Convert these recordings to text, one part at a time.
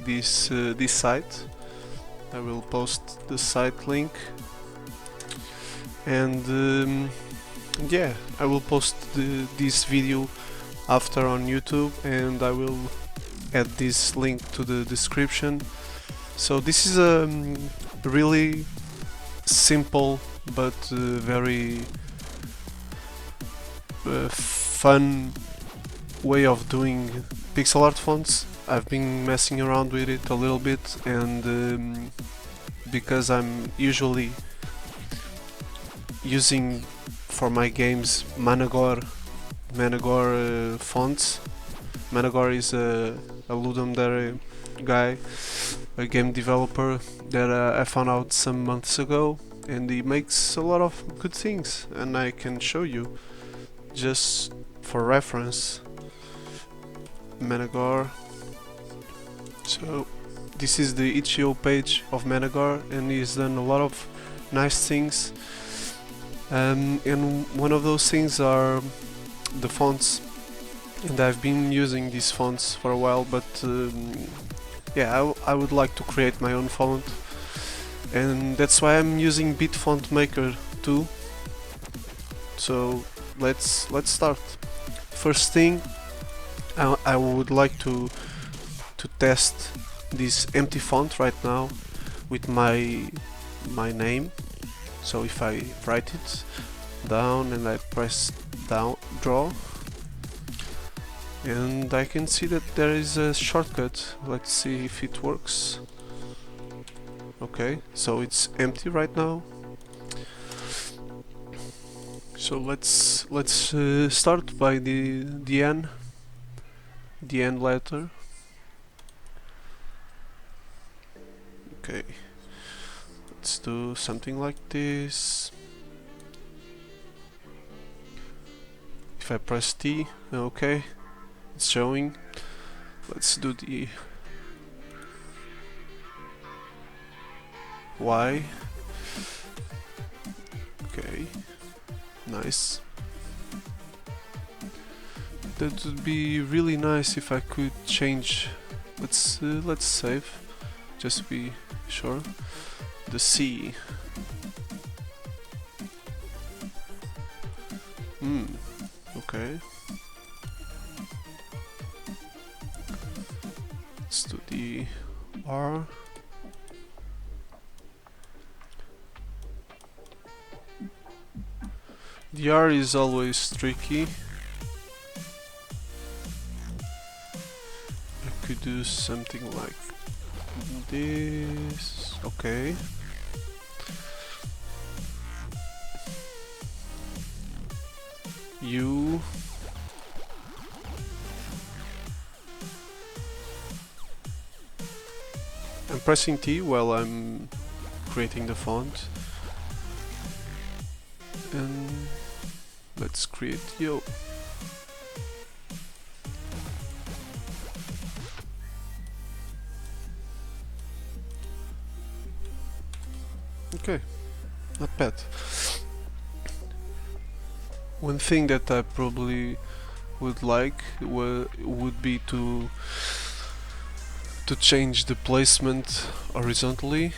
this site. I will post the site link, and yeah, I will post this video after on YouTube, and I will add this link to the description. So this is a really simple but very fun way of doing pixel art fonts. I've been messing around with it a little bit, and because I'm usually using for my games Managor fonts. Managor is a Ludum Dare guy, a game developer that I found out some months ago, and he makes a lot of good things, and I can show you just for reference. Managor. So this is the itch.io page of Managor, and he's done a lot of nice things, and one of those things are the fonts, and I've been using these fonts for a while, but yeah, I would like to create my own font, and that's why I'm using Bitfont Maker too. So let's start. First thing, I would like to test this empty font right now with my name. So if I write it down and I press down draw, and I can see that there is a shortcut. Let's see if it works. Okay, so it's empty right now. So let's start by the N letter. Okay, let's do something like this. If I press T, okay, it's showing. Let's do the Y. Okay, nice. That would be really nice if I could change. Let's save, just to be sure. The C. Okay. Let's do the R. The R is always tricky. I could do something like this. Okay. U. I'm pressing T while I'm creating the font, and let's create Yo. Okay, not bad. One thing that I probably would like would be to change the placement horizontally.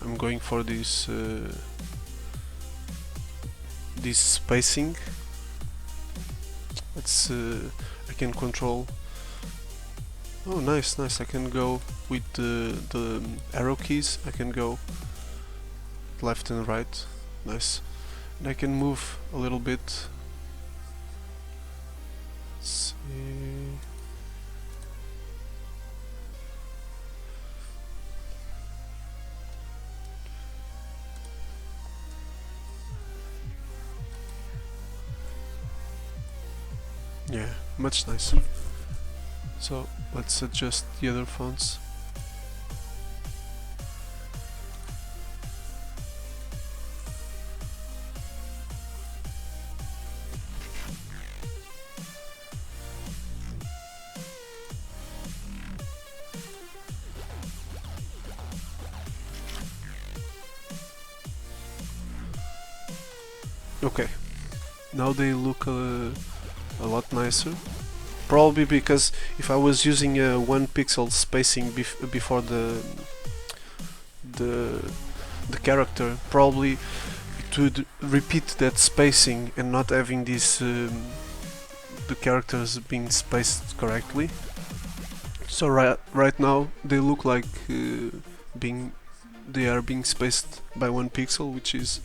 I'm going for this this spacing. Let's I can control. Oh, nice. I can go with the arrow keys. I can go left and right. Nice. And I can move a little bit. Let's see. Yeah, much nicer. So let's adjust the other fonts. Okay, now they look a lot nicer. probably because if I was using a 1 pixel spacing before the the character, probably it would repeat that spacing and not having this the characters being spaced correctly. So right now they look like they are being spaced by 1 pixel, which is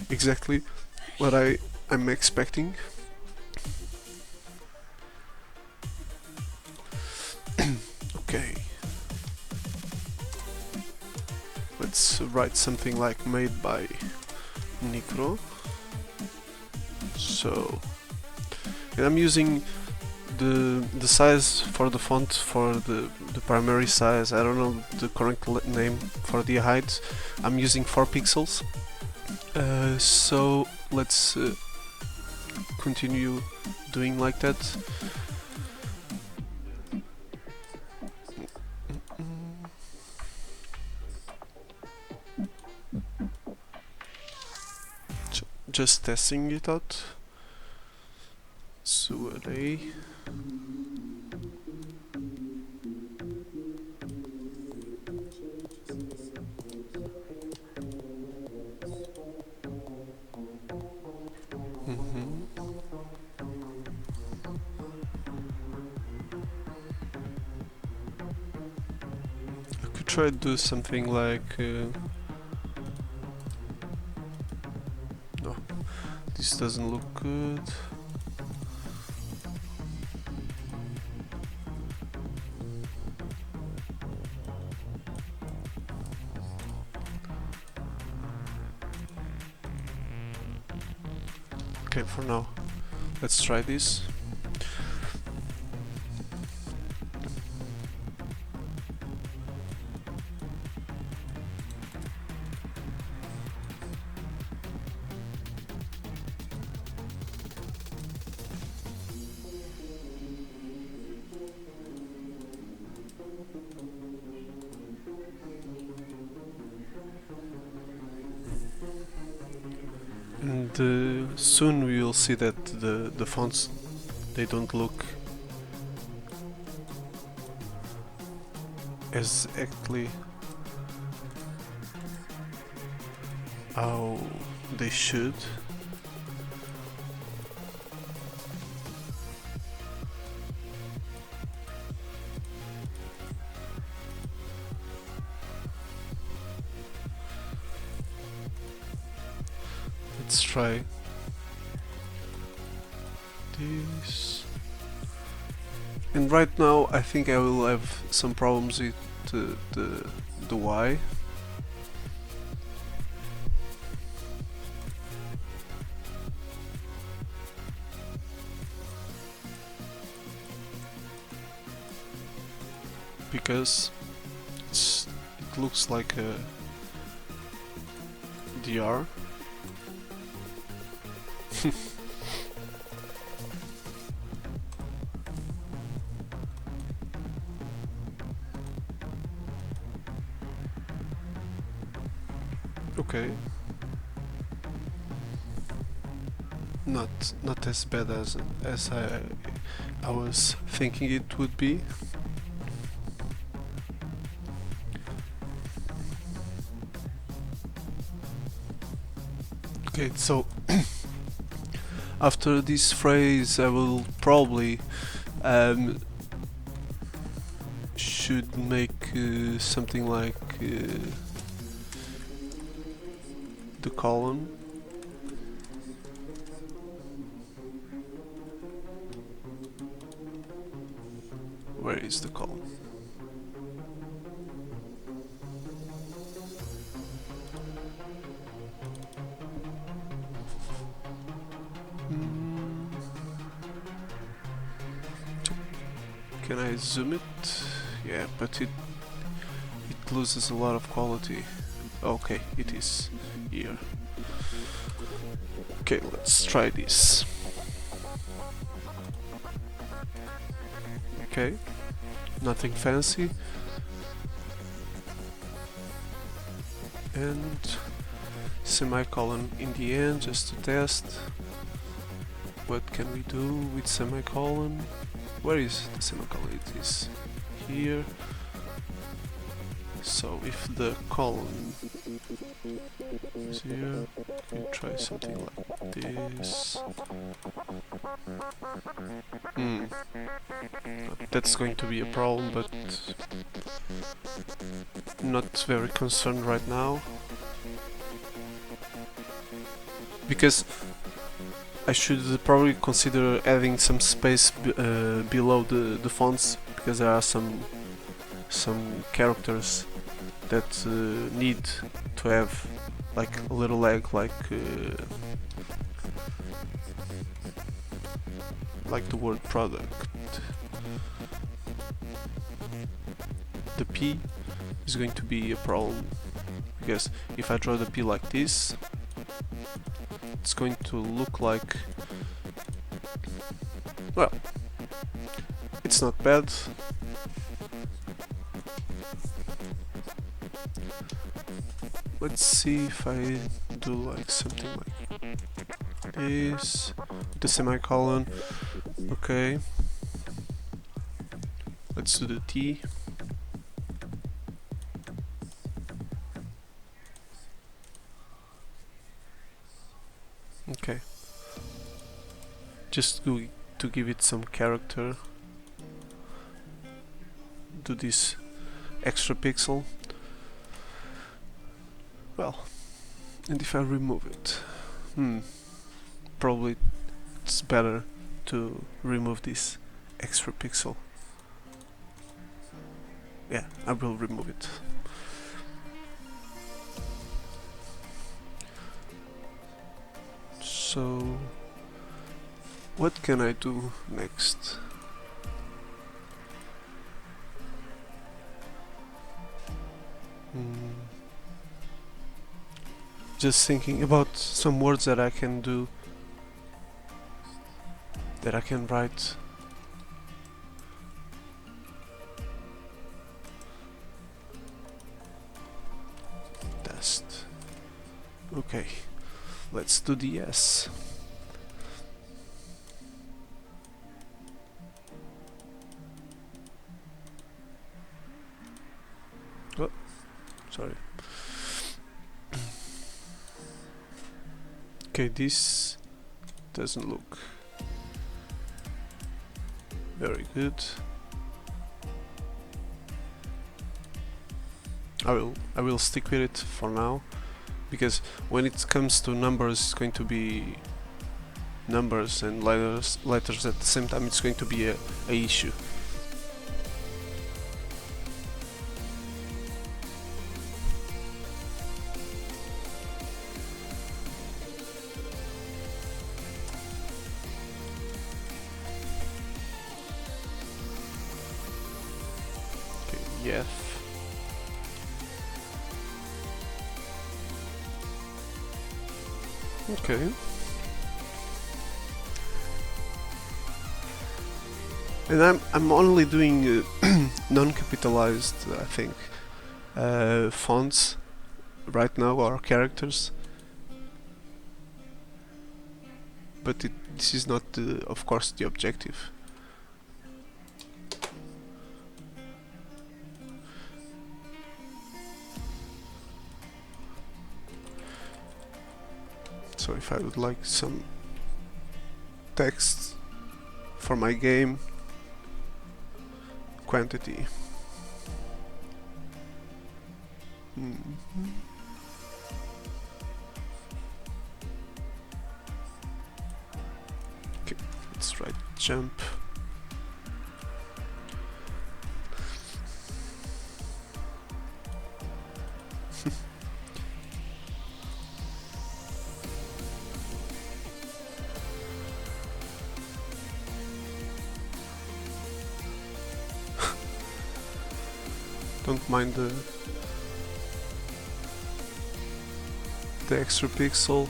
exactly what I'm expecting. Okay, let's write something like made by Nicro. So, and I'm using the size for the font for the primary size. I don't know the correct name for the height. I'm using 4 pixels. So let's continue doing like that. Just testing it out. So array. I could try to do something like no, this doesn't look good. Okay, for now, let's try this. And soon we will see that the fonts, they don't look exactly how they should. Let's try this. And right now I think I will have some problems with the Y. Because it looks like a DR. Okay. Not as bad as I was thinking it would be. Okay, so after this phrase I will probably should make something like the column. Where is the column? Can I zoom it? Yeah, but it loses a lot of quality. Okay, it is here. Okay, let's try this. Okay, nothing fancy. And semicolon in the end just to test. What can we do with semicolon? where is the semicolon? It is here. So if the column is here, we try something like this. That's going to be a problem, but not very concerned right now, because I should probably consider adding some space below the fonts, because there are some characters that need to have like a little lag, like the word product. The P is going to be a problem, because if I draw the P like this, it's going to look like, well, it's not bad. Let's see if I do like something like this, the semicolon. Okay, let's do the T. Okay, just to give it some character, do this extra pixel. Well, and if I remove it, probably it's better to remove this extra pixel. Yeah, I will remove it. So, what can I do next? Just thinking about some words that I can do, that I can write. Test. Okay, let's do the S. Oh, sorry. Okay, this doesn't look very good. I will stick with it for now, because when it comes to numbers, it's going to be numbers and letters at the same time. It's going to be a issue. Yes. Okay. And I'm only doing non-capitalized, I think, fonts right now, or characters. But this is not, of course, the objective. So if I would like some text for my game, quantity. Okay, let's write jump. Don't mind the extra pixel.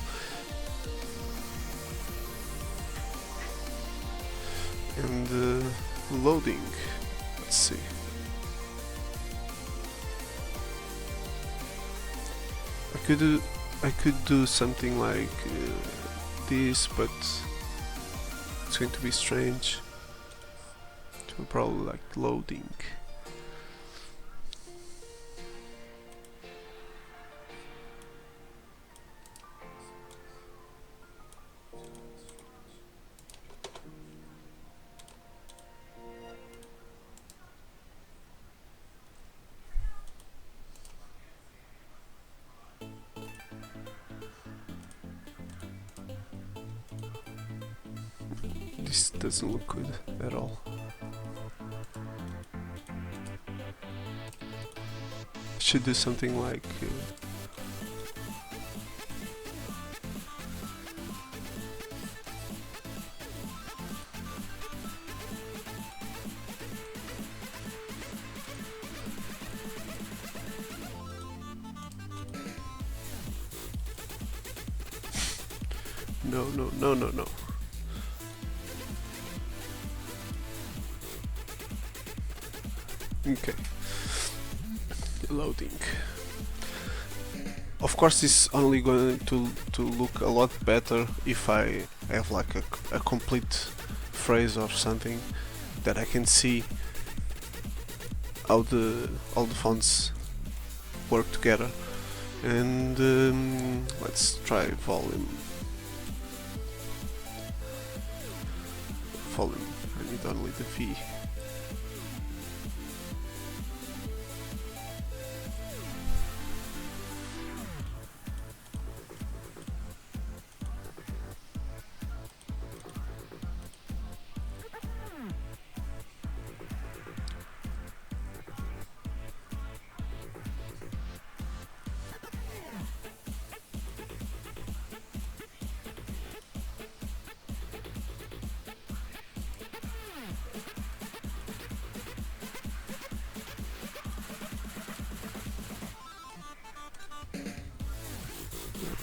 And loading. Let's see. I could do something like this, but it's going to be strange. So probably like loading. This doesn't look good at all. Should do something like no, no, no, no, no. Okay. Loading. Of course, it's only going to look a lot better if I have like a complete phrase or something that I can see how all the fonts work together. And let's try volume. Volume. I need only the V.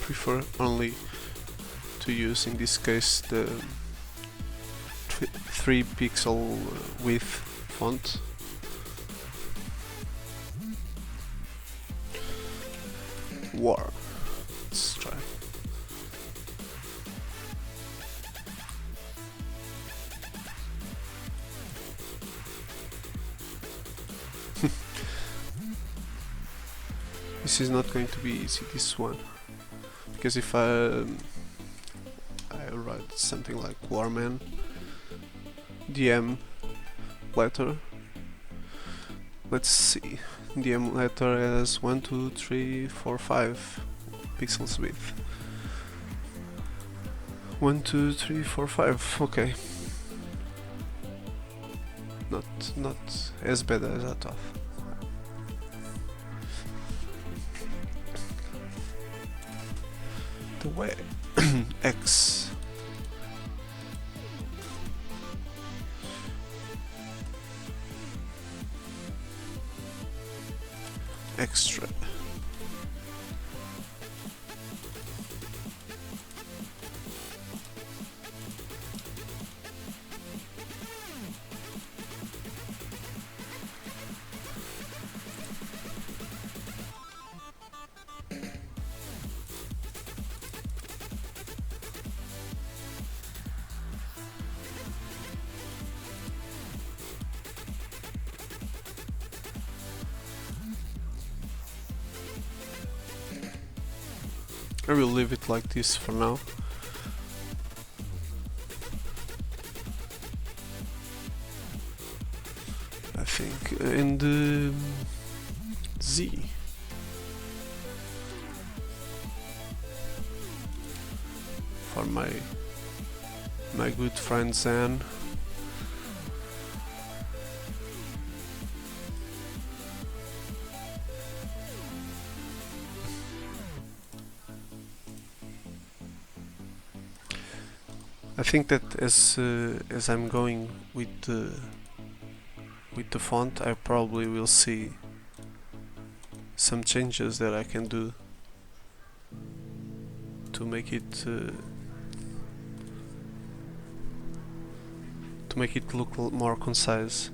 Prefer only to use in this case the 3 pixel width font. War. Let's try. This is not going to be easy, this one. Because if I write something like Warman, DM letter, let's see, DM letter has 1, 2, 3, 4, 5 pixels width. 1, 2, 3, 4, 5, okay. Not as bad as I thought. The way X extra. I will leave it like this for now. I think and Z. For my good friend Zan. I think that as I'm going with the font, I probably will see some changes that I can do to make it look more concise.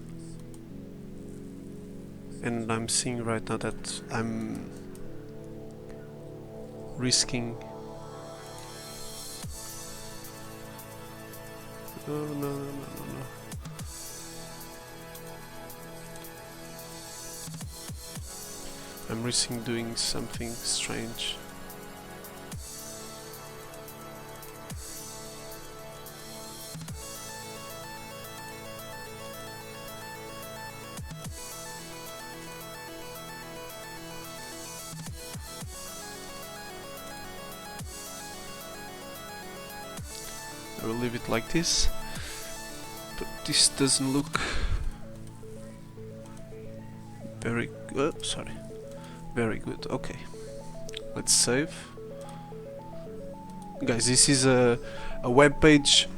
And I'm seeing right now that I'm risking. No. I'm risking doing something strange. I will leave it like this, but this doesn't look very good. Sorry, very good. Okay, let's save. Guys, this is a web page,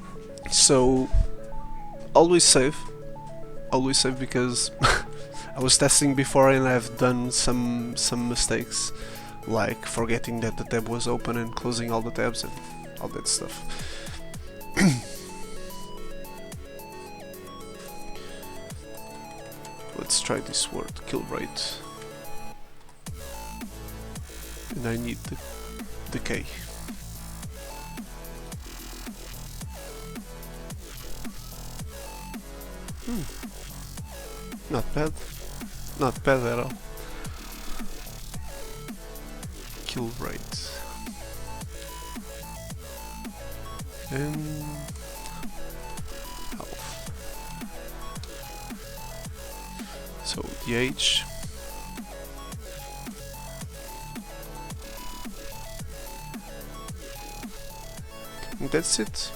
so always save because I was testing before and I've done some mistakes, like forgetting that the tab was open and closing all the tabs and all that stuff. Let's try this word, kill rate, and I need the K. Not bad. Not bad at all. Kill rate. And health. So the age. And that's it.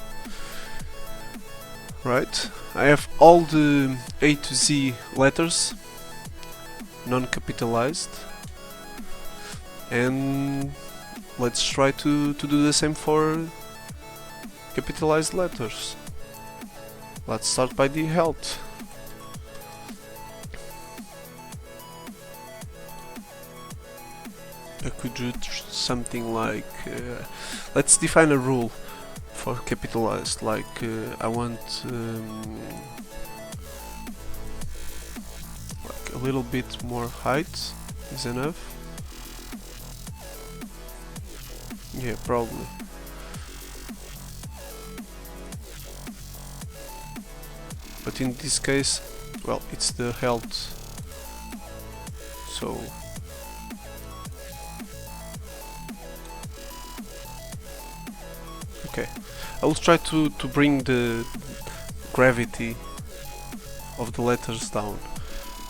Right, I have all the A to Z letters non-capitalized, and let's try to do the same for capitalized letters. Let's start by the health. I could do something like let's define a rule for capitalized, like I want like a little bit more height is enough. Yeah, probably. But in this case, well, it's the health, so okay. I will try to bring the gravity of the letters down.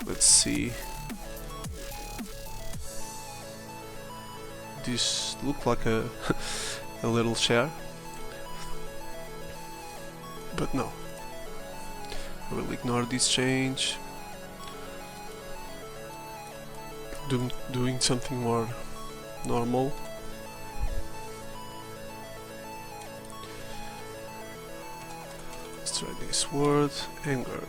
Let's see. This look like a a little share, but no. I will ignore this change. Doing something more normal. Let's try this word, anger.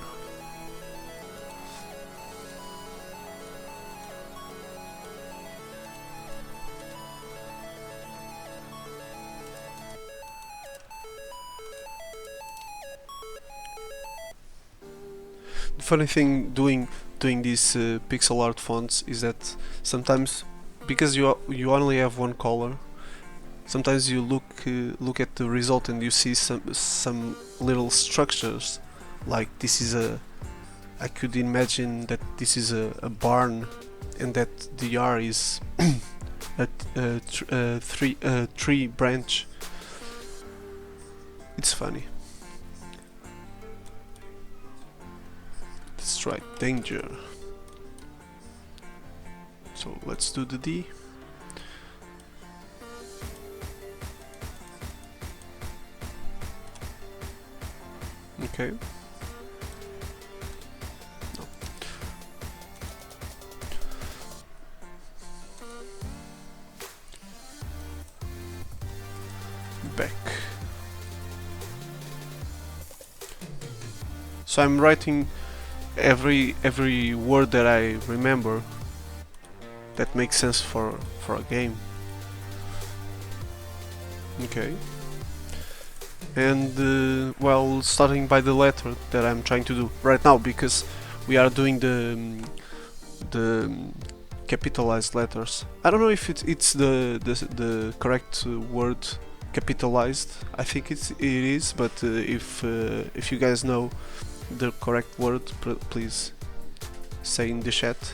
The funny thing doing these pixel art fonts is that sometimes, because you only have one color, sometimes you look at the result and you see some little structures, like this is I could imagine that this is a barn and that the R is a tree branch. It's funny. Let's try danger. So let's do the D. Okay. No. Back. So I'm writing every word that I remember that makes sense for a game. Okay. And well, starting by the letter that I'm trying to do right now, because we are doing the capitalized letters. I don't know if it's the correct word, capitalized. I think it is, but if you guys know the correct word, please say in the chat.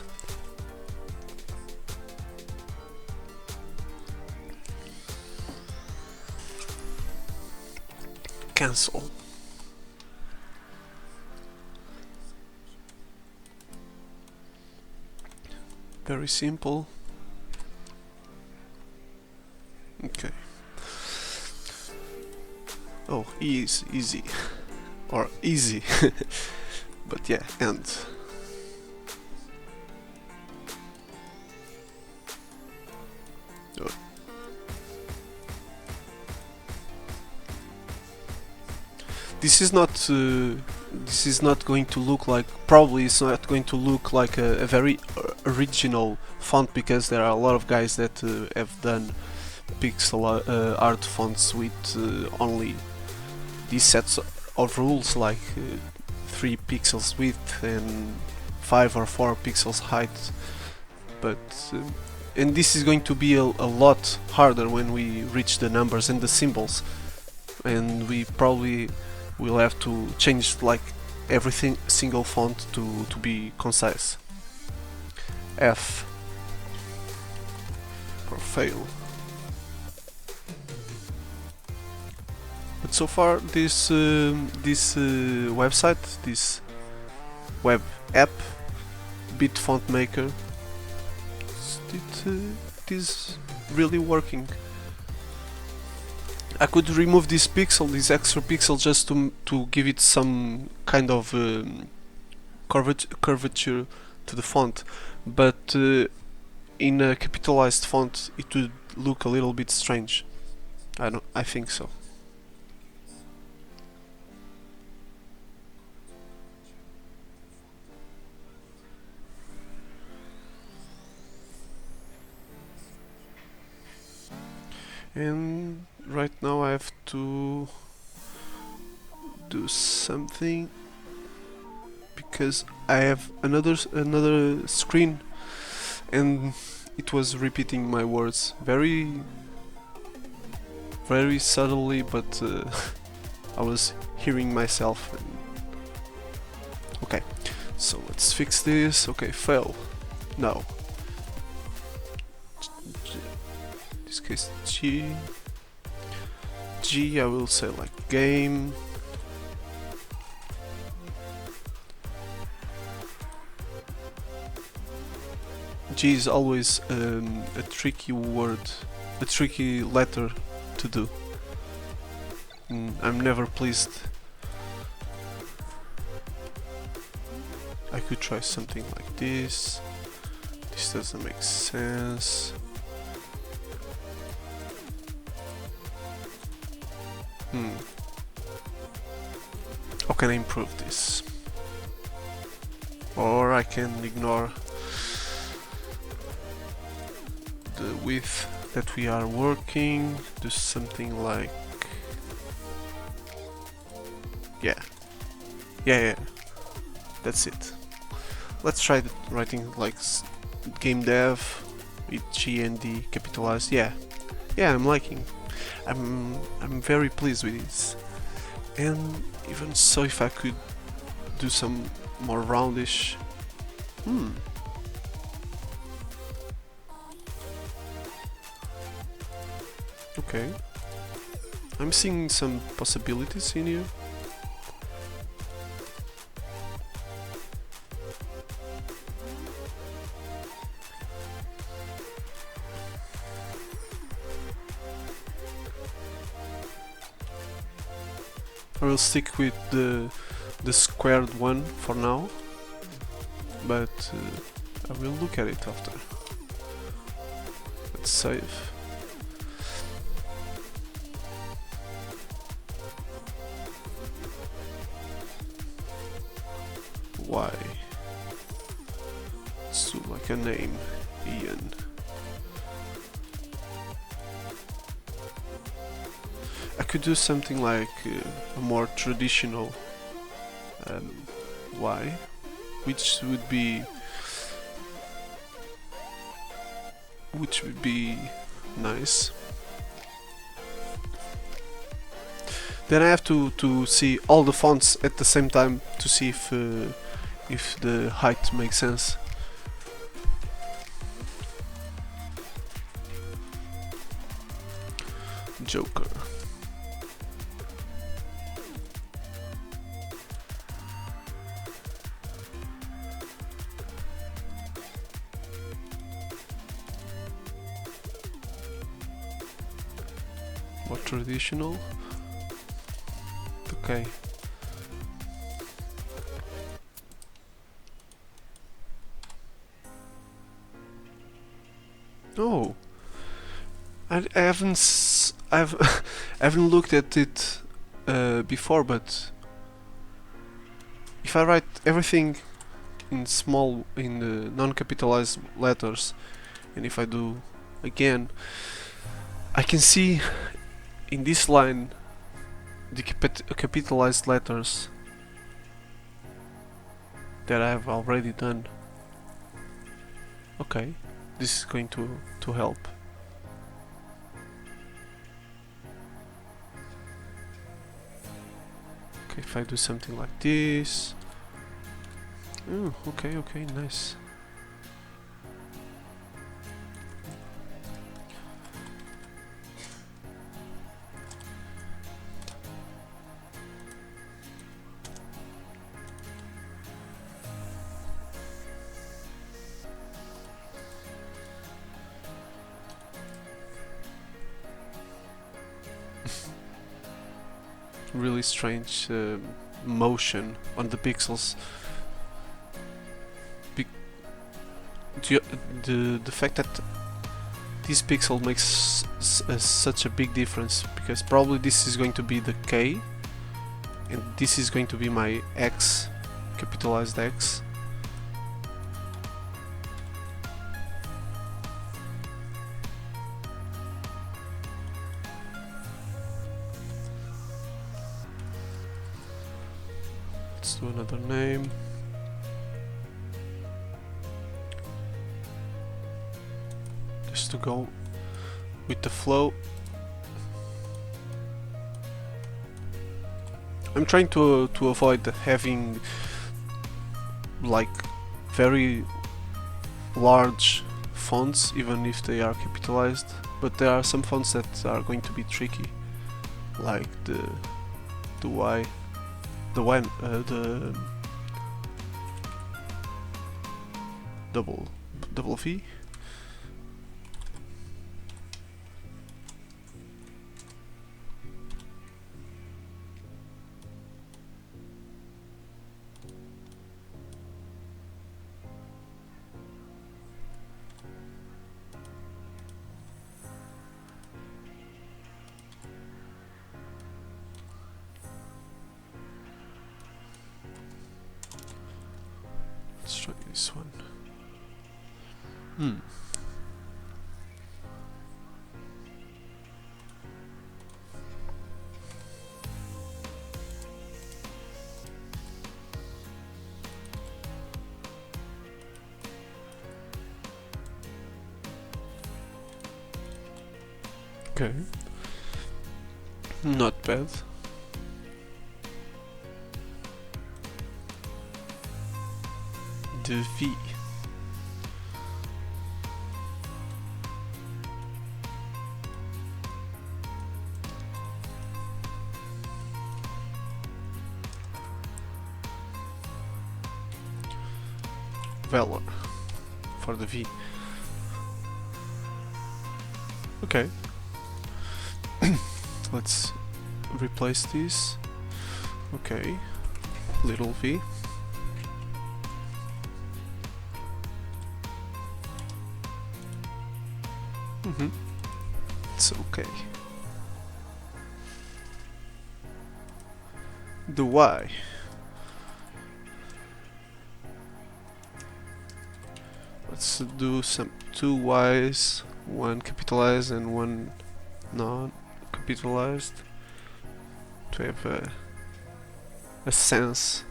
cancel. Very simple. Okay. Oh, easy. Or easy. But yeah, end. Oh. This is not going to look like, probably it's not going to look like a very original font, because there are a lot of guys that have done pixel art fonts with only these sets of rules, like 3 pixels width and 5 or 4 pixels height. But and this is going to be a lot harder when we reach the numbers and the symbols, and we probably will have to change like everything, single font to be concise. F for fail. But so far this website, this web app, Bitfontmaker, it is really working. I could remove this pixel, this extra pixel, just to give it some kind of curvature to the font, but in a capitalized font it would look a little bit strange. I think so. And right now I have to do something, because I have another screen and it was repeating my words very subtly, but I was hearing myself. Okay, so let's fix this. Okay, fail. No. In this case G, I will say like game. G is always a tricky word, a tricky letter to do. I'm never pleased. I could try something like this. This doesn't make sense. How can I improve this? Or I can ignore the width that we are working, do something like, yeah, that's it. Let's try writing like game dev with G and D capitalized. Yeah, I'm liking. I'm very pleased with this. And even so, if I could do some more roundish. Okay. I'm seeing some possibilities in here. I will stick with the squared one for now, but I will look at it after. Let's save. Y. Let's do like a name, Ian. I could do something like a more traditional Y, which would be nice. Then I have to see all the fonts at the same time to see if the height makes sense. Joker. More traditional. Okay. Oh, I I've I haven't looked at it before, but if I write everything in small, in the non-capitalized letters, and if I do again, I can see in this line the capitalized letters that I have already done. Okay, this is going to help. Okay, if I do something like this. Oh, okay, okay, nice. Really strange motion on the pixels. The fact that this pixel makes such a big difference, because probably this is going to be the K and this is going to be my X, capitalized X. Let's do another name. Just to go with the flow. I'm trying to avoid having like very large fonts, even if they are capitalized, but there are some fonts that are going to be tricky, like the Y, the double V. Let's try this one. Okay. Not bad. The V. Valor for the V. Okay. Let's replace this. Okay. Little V. It's okay. The Y. Let's do some 2 Y's, one capitalized and one non-capitalized, to have a sense.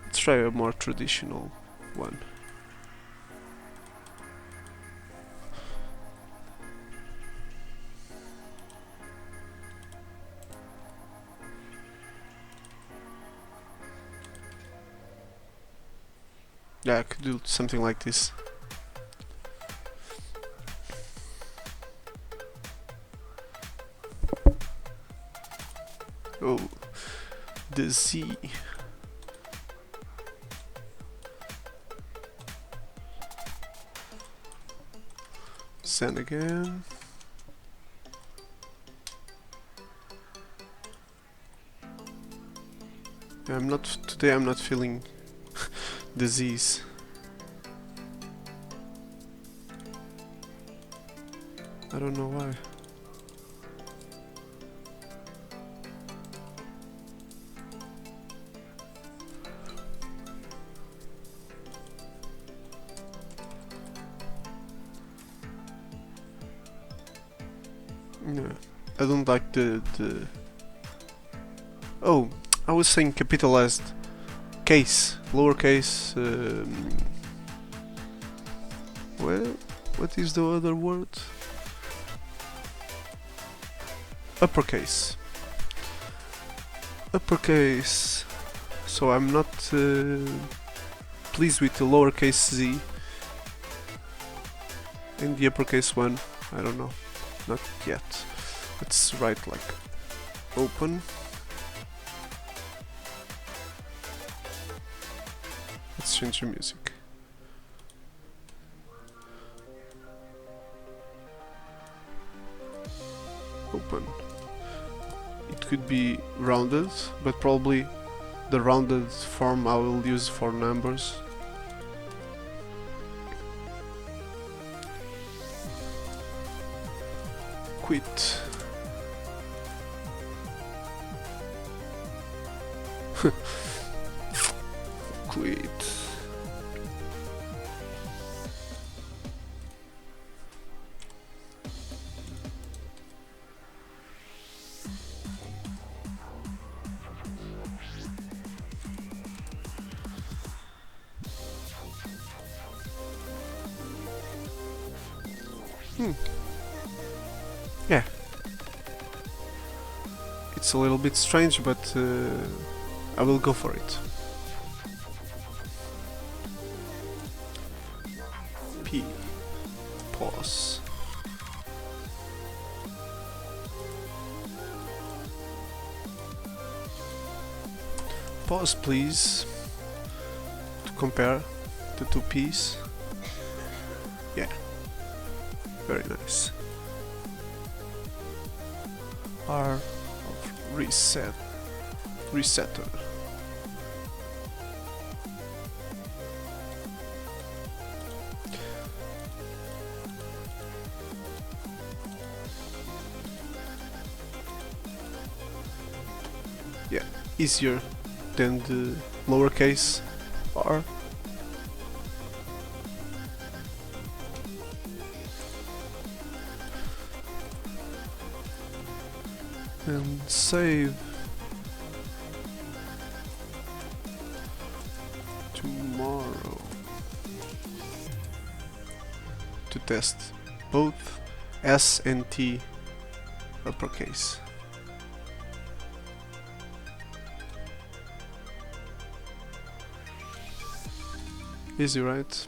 Let's try a more traditional one. Yeah, I could do something like this. Oh, the Z. Send again. Yeah, today I'm not feeling disease. I don't know why. Yeah, I don't like the. Oh, I was saying capitalized case, lowercase. Well, what is the other word? Uppercase. Uppercase. So I'm not pleased with the lowercase z, and the uppercase one. I don't know. Not yet. Let's write like open. Let's change the music. Open. It could be rounded, but probably the rounded form I will use for numbers. Quit. Quit. Yeah. It's a little bit strange, but I will go for it. P. Pause. Pause, please, to compare the two P's. Yeah. Very nice. R of resetter. Yeah, easier than the lowercase r. And save. Tomorrow. To test both S and T uppercase. Easy, right?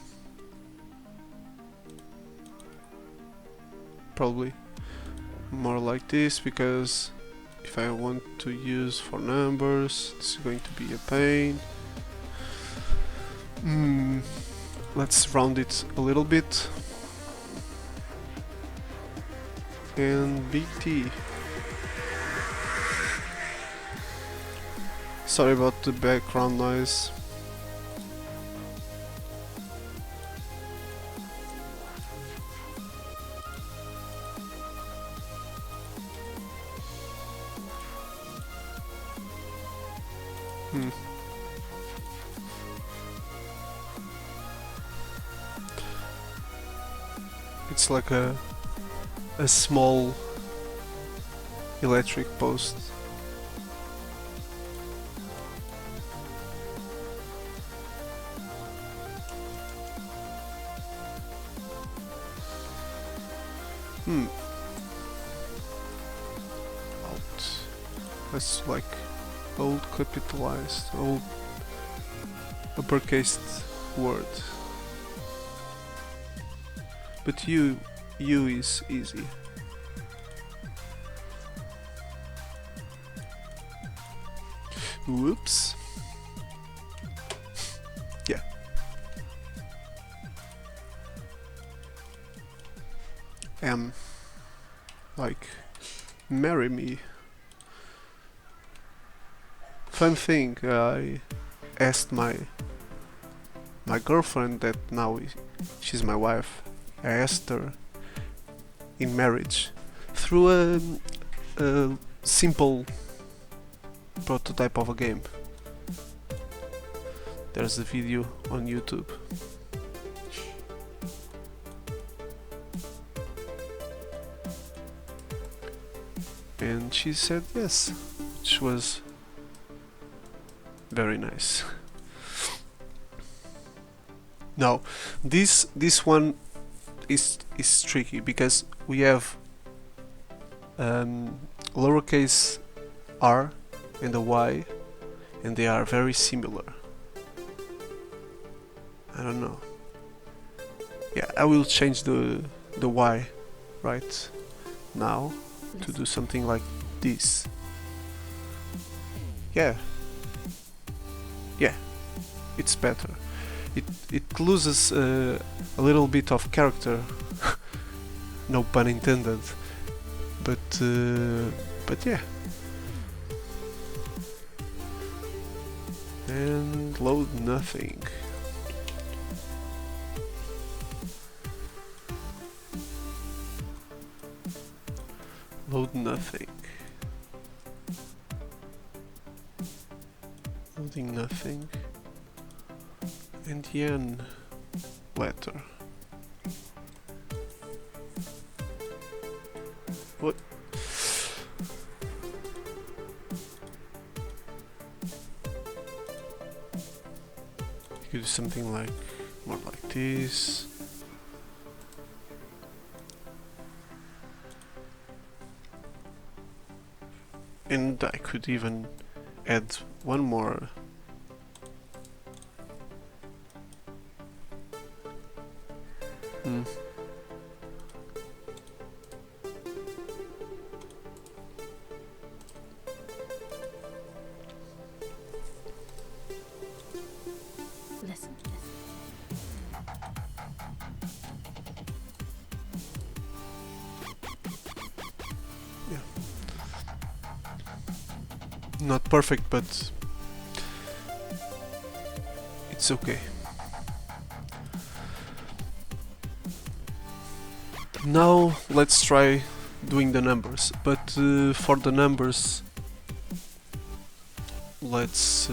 Probably more like this, because if I want to use for numbers, it's going to be a pain. Let's round it a little bit. And BT. Sorry about the background noise. It's like a small electric post. Out. That's like old capitalized, old uppercase word. But U is easy. Whoops. Yeah. M. Like, marry me. fun thing, I asked my girlfriend that now she's my wife. I asked her in marriage through a simple prototype of a game. There's a video on YouTube. And she said yes, which was very nice. Now, this one is tricky because we have lowercase r and a y, and they are very similar. I don't know. Yeah, I will change the y right now to do something like this. Yeah, it's better. It loses a little bit of character, no pun intended, but yeah. And load nothing. Load nothing. Loading nothing. And the N letter. What? You could do something like more like this. And I could even add one more. Listen. Yeah. Not perfect, but it's okay. Now let's try doing the numbers, but for the numbers let's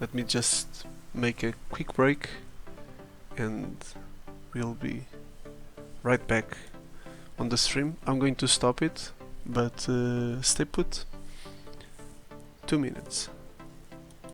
let me just make a quick break and we'll be right back on the stream. I'm going to stop it, but stay put. 2 minutes.